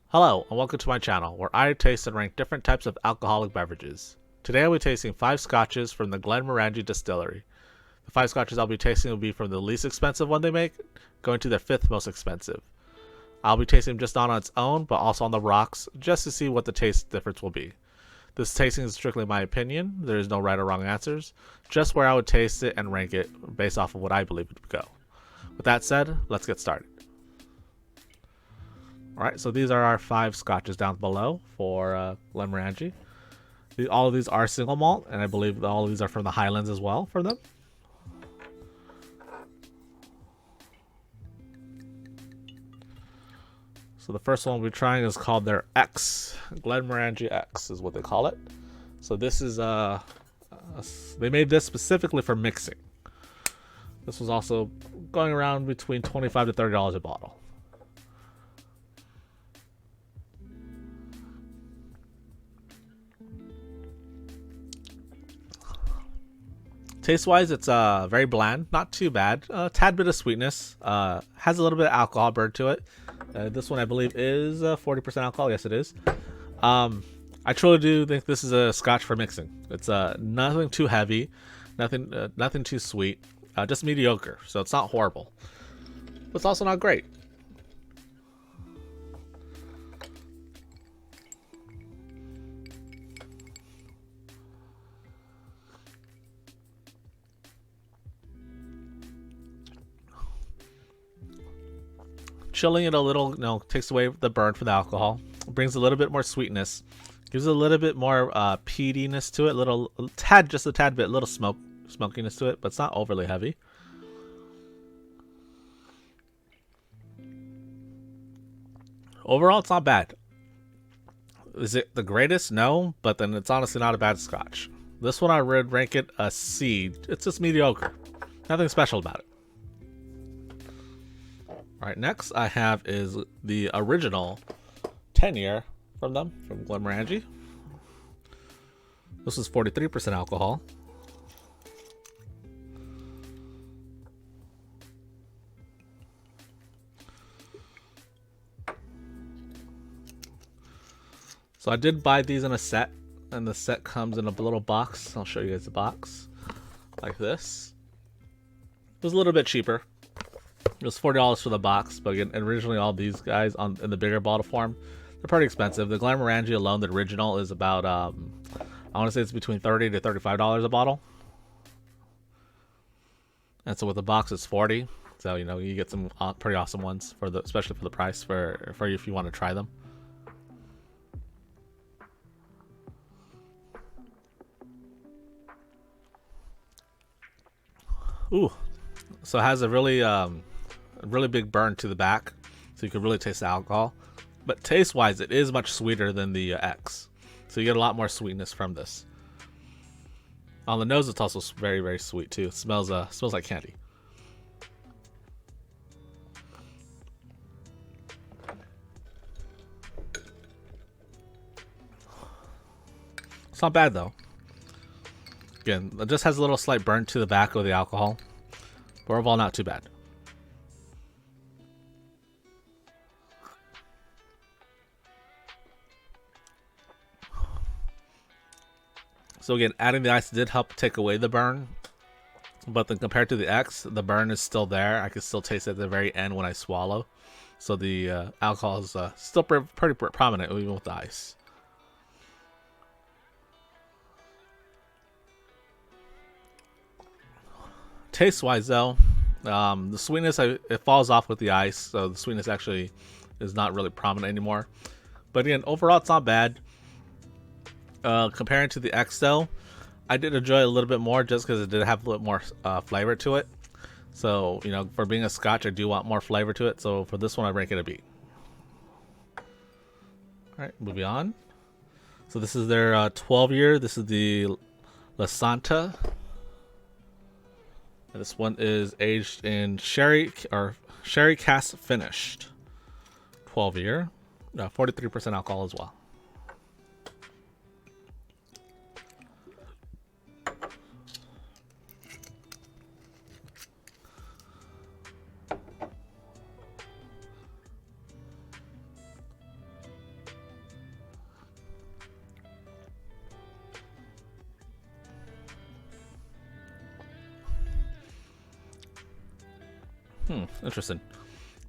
Hello, and welcome to my channel, where I taste and rank different types of alcoholic beverages. Today I'll be tasting 5 scotches from the Glenmorangie distillery. The 5 scotches I'll be tasting will be from the least expensive one they make, going to their 5th most expensive. I'll be tasting them just not on its own, but also on the rocks, just to see what the taste difference will be. This tasting is strictly my opinion, there is no right or wrong answers, just where I would taste it and rank it based off of what I believe it would go. With that said, let's get started. Alright, so these are our 5 scotches down below for Glenmorangie. All of these are single malt, and I believe all of these are from the Highlands as well for them. So the first one we're trying is called their X. Glenmorangie X is what they call it. So this is, they made this specifically for mixing. This was also going around between $25 to $30 a bottle. Taste-wise, it's very bland, not too bad. A tad bit of sweetness. Has a little bit of alcohol burn to it. This one, I believe, is 40% alcohol. Yes, it is. I truly do think this is a scotch for mixing. It's nothing too heavy, nothing too sweet, just mediocre. So it's not horrible, but it's also not great. Chilling it a little, takes away the burn from the alcohol. Brings a little bit more sweetness. Gives a little bit more peatiness to it. Just a tad bit, little smokiness to it, but it's not overly heavy. Overall, it's not bad. Is it the greatest? No, but then it's honestly not a bad scotch. This one I would rank it a C. It's just mediocre. Nothing special about it. Alright, next I have is the original 10-year from them, from Glenmorangie. This is 43% alcohol. So I did buy these in a set, and the set comes in a little box. I'll show you guys the box, like this. It was a little bit cheaper. It was $40 for the box, but again, originally all these guys in the bigger bottle form, they're pretty expensive. The Glenmorangie alone, the original, is about I want to say it's between $30 to $35 a bottle, and so with the box it's $40. So you get some pretty awesome ones especially for the price for you if you want to try them. Ooh, so it has a really big burn to the back, so you can really taste the alcohol. But taste wise, it is much sweeter than the X, so you get a lot more sweetness from this. On the nose, it's also very, very sweet too. It smells like candy. It's not bad though. Again, it just has a little slight burn to the back of the alcohol, but overall not too bad. So again, adding the ice did help take away the burn, but then compared to the X, the burn is still there. I can still taste it at the very end when I swallow. So the alcohol is still pretty prominent even with the ice. Taste-wise though, the sweetness, it falls off with the ice, so the sweetness actually is not really prominent anymore. But again, overall it's not bad. Comparing to the X though, I did enjoy it a little bit more just because it did have a little more flavor to it. So, for being a scotch, I do want more flavor to it. So for this one, I rank it a B. Alright, moving on. So this is their 12-year. This is the Lasanta. And this one is aged in sherry cask finished. 12-year. 43% alcohol as well. Interesting.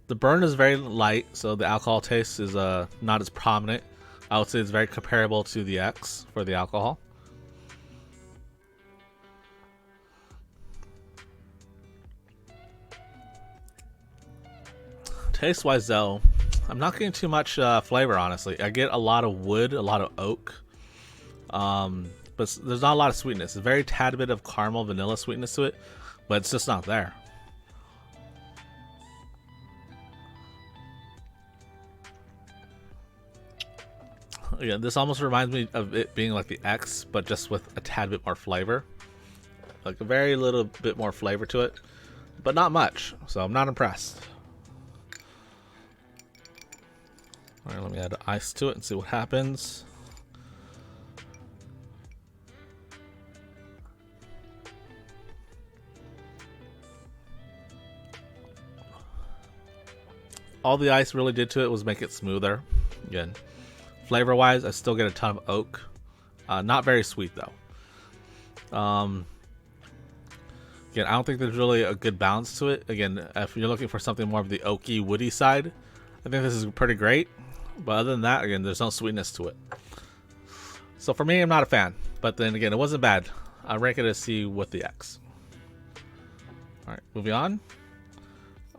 The burn is very light, so the alcohol taste is not as prominent. I would say it's very comparable to the X for the alcohol. Taste-wise, though, I'm not getting too much flavor, honestly. I get a lot of wood, a lot of oak, but there's not a lot of sweetness. It's a very tad bit of caramel, vanilla sweetness to it, but it's just not there. Yeah, this almost reminds me of it being like the X, but just with a tad bit more flavor. Like a very little bit more flavor to it, but not much, so I'm not impressed. Alright, let me add ice to it and see what happens. All the ice really did to it was make it smoother. Again, flavor wise, I still get a ton of oak. Not very sweet though. Again, I don't think there's really a good balance to it. Again, if you're looking for something more of the oaky, woody side, I think this is pretty great. But other than that, again, there's no sweetness to it. So for me, I'm not a fan. But then again, it wasn't bad. I rank it as C with the X. Alright, moving on.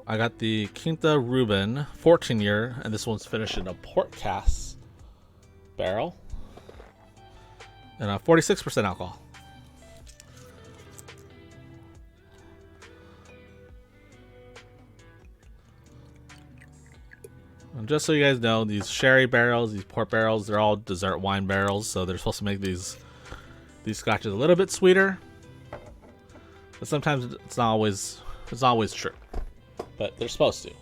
I got the Quinta Ruban 14-year, and this one's finished in a port cask barrel. And 46% alcohol. And just so you guys know, these sherry barrels, these port barrels, they're all dessert wine barrels, so they're supposed to make these scotches a little bit sweeter. But sometimes it's not always true. But they're supposed to.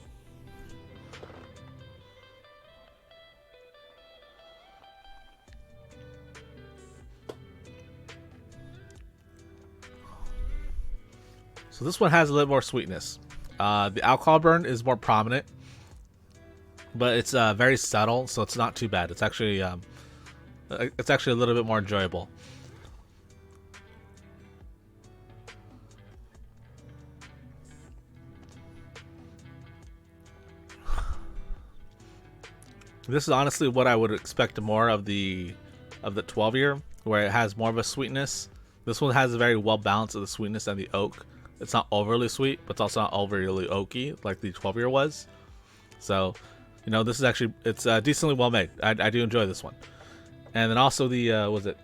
So this one has a little more sweetness. The alcohol burn is more prominent, but it's very subtle, so it's not too bad. It's actually a little bit more enjoyable. This is honestly what I would expect more of the 12-year, where it has more of a sweetness. This one has a very well balanced of the sweetness and the oak. It's not overly sweet, but it's also not overly oaky like the 12-year was. So, you know, this is actually, it's decently well made. I do enjoy this one. And then also the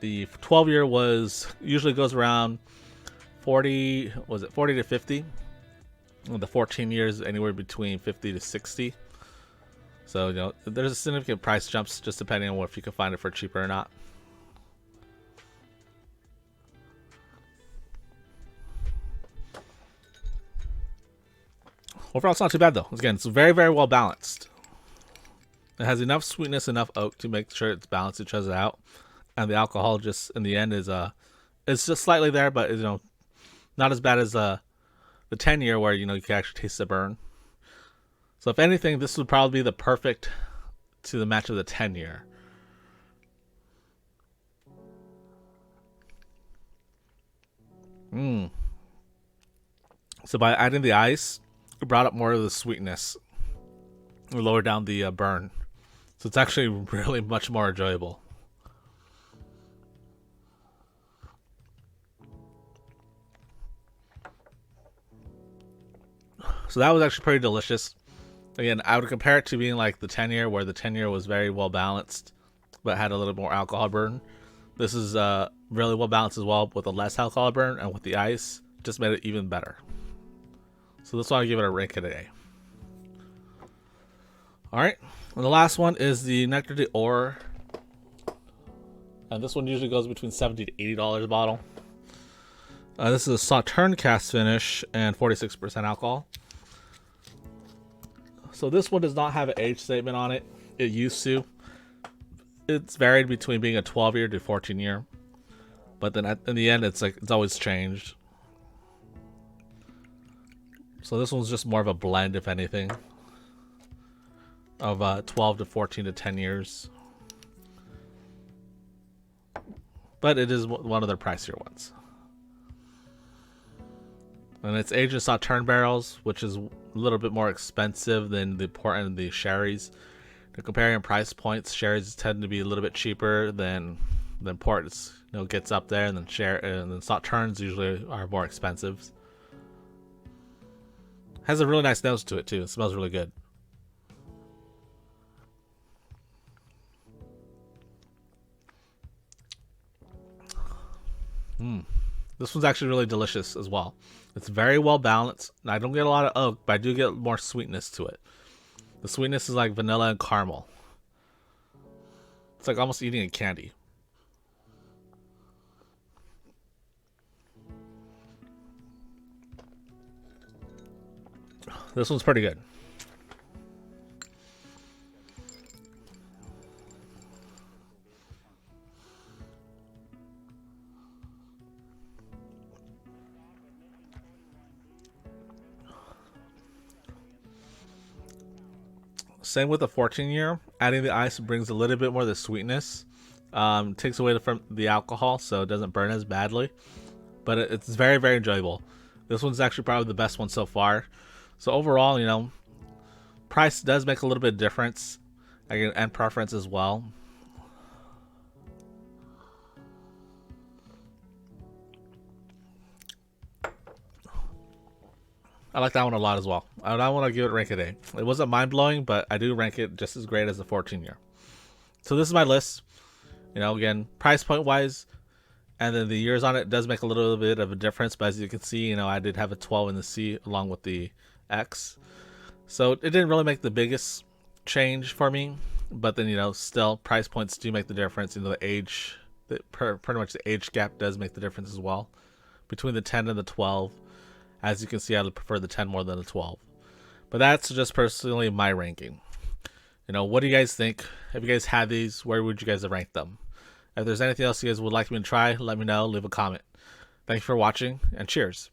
the 12-year was usually goes around 40 to 50. And the 14 years anywhere between 50 to 60. So, you know, there's a significant price jumps just depending on if you can find it for cheaper or not. Overall, it's not too bad though. Again, it's very, very well balanced. It has enough sweetness, enough oak to make sure it's balanced each other out, and the alcohol just in the end is it's just slightly there, but you know, not as bad as the 10-year where you know you can actually taste the burn. So if anything, this would probably be the perfect to the match of the 10-year. So by adding the ice, it brought up more of the sweetness. We lowered down the burn. So it's actually really much more enjoyable. So that was actually pretty delicious. Again, I would compare it to being like the 10-year, where the 10-year was very well balanced, but had a little more alcohol burn. This is really well balanced as well, with a less alcohol burn, and with the ice, just made it even better. So this one I give it a rank of A. Alright, and the last one is the Nectar d'Or. And this one usually goes between $70 to $80 a bottle. This is a Sauterne cask finish and 46% alcohol. So this one does not have an age statement on it. It used to. It's varied between being a 12-year to 14-year. But then in the end, it's always changed. So this one's just more of a blend, if anything, of 12 to 14 to 10 years. But it is one of their pricier ones. And it's aged in Sauterne barrels, which is a little bit more expensive than the port and the sherries. Comparing price points, sherries tend to be a little bit cheaper than ports. Gets up there, and then sauternes usually are more expensive. Has a really nice nose to it too. It smells really good. This one's actually really delicious as well. It's very well balanced. I don't get a lot of oak, but I do get more sweetness to it. The sweetness is like vanilla and caramel. It's like almost eating a candy. This one's pretty good. Same with the 14-year. Adding the ice brings a little bit more of the sweetness. Takes away from the alcohol, so it doesn't burn as badly. But it's very, very enjoyable. This one's actually probably the best one so far. So overall, price does make a little bit of difference, and preference as well. I like that one a lot as well. I want to give it rank a day. It wasn't mind-blowing, but I do rank it just as great as the 14-year. So this is my list. Again, price point wise, and then the years on it does make a little bit of a difference. But as you can see, I did have a 12 in the C along with the X. So it didn't really make the biggest change for me. But then, still, price points do make the difference. The age, pretty much the age gap does make the difference as well. Between the 10 and the 12. As you can see, I would prefer the 10 more than the 12. But that's just personally my ranking. What do you guys think? Have you guys had these? Where would you guys have ranked them? If there's anything else you guys would like me to try, let me know. Leave a comment. Thank you for watching, and cheers.